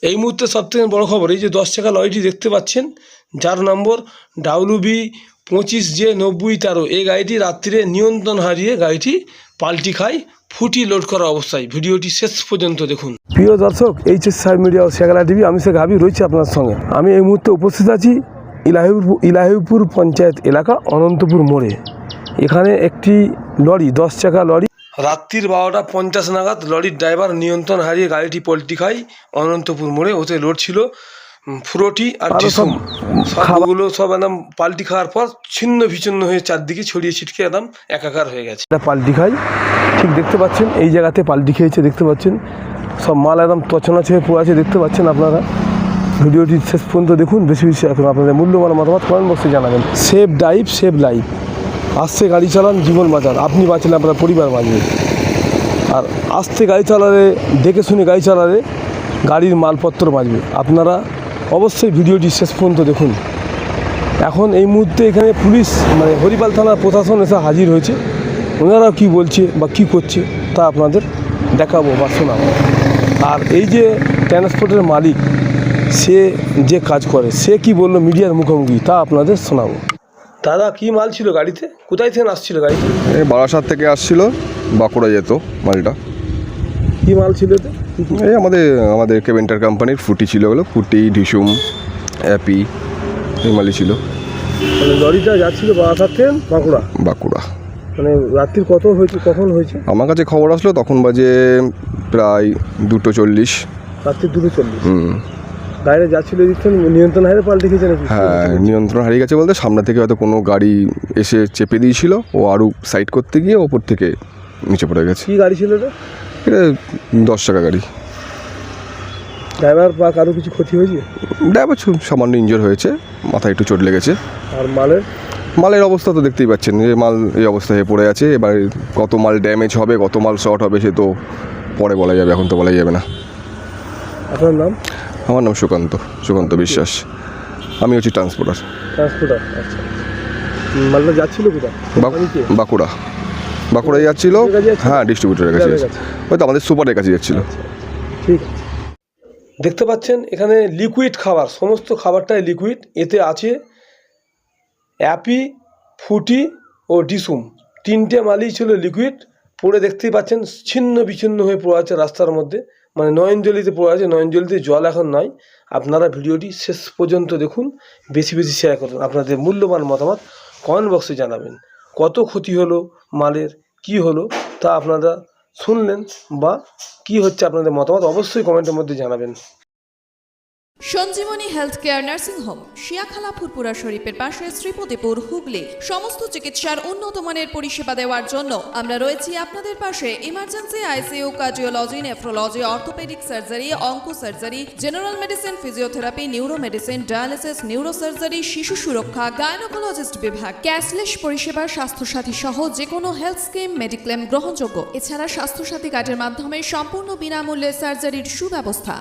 এই মুহূর্তে সবথেকে বড় খবর, এই যে 10 চাকা লরিটি দেখতে পাচ্ছেন, যার নম্বর WB25J9013, এই গাড়িটি রাত্রিরে নিয়ন্ত্রণ হারিয়ে গাড়িটি পাল্টি খায় ফুটি লোড করা অবস্থায়। ভিডিওটি শেষ পর্যন্ত দেখুন। প্রিয় দর্শক, এইচএস সাহেব মিডিয়া ও শেখালা টিভি, আমি শেখ হাবিব রয়েছি আপনার সঙ্গে। আমি এই মুহূর্তে উপস্থিত আছি ইলাহিপুর পঞ্চায়েত এলাকা অনন্তপুর মোড়ে। এখানে একটি লরি, 10 চাকা লরি, রাত্রির 12:50 নাগাদ লরির ড্রাইভার নিয়ন্ত্রণ হারিয়ে গাড়িটি পল্টি খায় অনন্তপুর মোড়ে। ওতে লোড ছিল ফুরোটি আর ডিসুম। খাবারগুলো সব একদম পাল্টি খাওয়ার পর ছিন্ন বিচ্ছিন্ন হয়ে চারদিকে ছড়িয়ে ছিটকে একদম একাকার হয়ে গেছে। পাল্টি খাই, ঠিক দেখতে পাচ্ছেন এই জায়গাতে পাল্টি খেয়েছে, দেখতে পাচ্ছেন সব মাল একদম তছনছ হয়ে পড়ে আছে, দেখতে পাচ্ছেন আপনারা। ভিডিওটি শেষ পর্যন্ত দেখুন, বেশি বেশি এখন আপনাদের মূল্যবান মতামত কমেন্ট বক্সে জানাবেন। Save drive save life. আস্তে গাড়ি চালান, জীবন বাঁচান। আপনি বাঁচলে আপনার পরিবার বাঁচবে। আর আস্তে গাড়ি চালালে, দেখে শুনে গাড়ি চালালে গাড়ির মালপত্র বাঁচবে। আপনারা অবশ্যই ভিডিওটি শেষ পর্যন্ত দেখুন। এখন এই মুহূর্তে এখানে পুলিশ, মানে হরিপাল থানার প্রশাসন এসে হাজির হয়েছে। ওনারা কী বলছে বা কী করছে তা আপনাদের দেখাবো বা শোনাবো। আর এই যে ট্রান্সপোর্টের মালিক, সে যে কাজ করে, সে কি বললো মিডিয়ার মুখোমুখি, তা আপনাদের শোনাবো। দাদা, কি মাল ছিল গাড়িতে? কোথায় থেকে আসছিল গাড়িতে? এই বারাসাত থেকে আসছিল, বাঁকুড়া যেত মালটা। কি মাল ছিল এটা? এই আমাদের কেভেন্টার কোম্পানির ফুটি ছিল, ওগুলো ফুটি, ঢিসুম, অ্যাপি, এই মালই ছিল। মানে লরিটা যাচ্ছিল বারাসাত থেকে বাঁকুড়া। মানে রাত্রির কত হয়েছে, কখন হয়েছে? আমার কাছে খবর আসলো তখন বাজে প্রায় 2:40। রাত্রি 2:40। গাড়িটা যাচ্ছিল, দেখছেন নিয়ন্ত্রণ হারিয়ে পাল্টে খেয়েছে নাকি? হ্যাঁ, নিয়ন্ত্রণ হারিয়ে গেছে বলতে সামনে থেকে হয়তো কোনো গাড়ি এসে চেপে দিয়েছিল, ও আরও সাইড করতে গিয়ে ওপর থেকে নিচে পড়ে গেছে। কী গাড়ি ছিল এটা? এটা 10 চাকা গাড়ি। ড্রাইভার বা কারো কিছু ক্ষতি হয়েছে? ড্রাইভার সামান্য ইনজোর হয়েছে, মাথায় একটু চোট লেগেছে। আর মালের অবস্থা তো দেখতেই পাচ্ছেন, যে মাল এই অবস্থায় পড়ে আছে। এবার কত মাল ড্যামেজ হবে, কত মাল শর্ট হবে, সে তো পরে বলা যাবে, এখন তো বলাই যাবে না। আপনার নাম? আমার নাম সুকান্ত বিশ্বাস। আমি হচ্ছি ট্রান্সপোর্টার। আচ্ছা। মালটা যাচ্ছিল কোথায়? বাঁকুড়ায় যাচ্ছিল। হ্যাঁ, ডিস্ট্রিবিউটরের কাছে, হয়তো আমাদের সুপারের কাছে যাচ্ছিল। ঠিক আছে। দেখতে পাচ্ছেন এখানে লিকুইড খাবার, সমস্ত খাবারটাই লিকুইড। এতে আছে অ্যাপি, ফুটি ও ডিসুম, 3টে মালই ছিল লিকুইড। পড়ে দেখতেই পাচ্ছেন ছিন্ন বিচ্ছিন্ন হয়ে পড়ে আছে রাস্তার মধ্যে, মানে নয়নজলিতে পড়ে আছে। নয়নজলিতে জল এখন নয়। আপনারা ভিডিওটি শেষ পর্যন্ত দেখুন, বেশি বেশি শেয়ার করুন। আপনাদের মূল্যবান মতামত কমেন্ট বক্সে জানাবেন। কত ক্ষতি হলো মালের, কি হলো তা আপনারা শুনলেন, বা কি হচ্ছে আপনাদের মতামত অবশ্যই কমেন্টের মধ্যে জানাবেন। Sanjibani health care nursing home, Shiakhala Furfura শরীফের পাশে, শ্রীপতিপুর, হুগলি। সমস্ত চিকিৎসার উন্নত মানের পরিষেবা দেওয়ার জন্য আমরা রয়েছি আপনাদের পাশে। Emergency, ICU, cardiology, nephrology, orthopaedic surgery, onco surgery, general medicine, physiotherapy, neuro medicine, dialysis, neuro surgery, শিশু সুরক্ষা, গাইনোকোলজিস্ট বিভাগ, ক্যাশলেস পরিষেবা, স্বাস্থ্যসাথী সহ যে কোনো হেলথ স্কিম, মেডিক্লেম গ্রহণযোগ্য। এছাড়া স্বাস্থ্যসাথী কার্ডের মাধ্যমে সম্পূর্ণ বিনামূল্যে সার্জারির সুব্যবস্থা।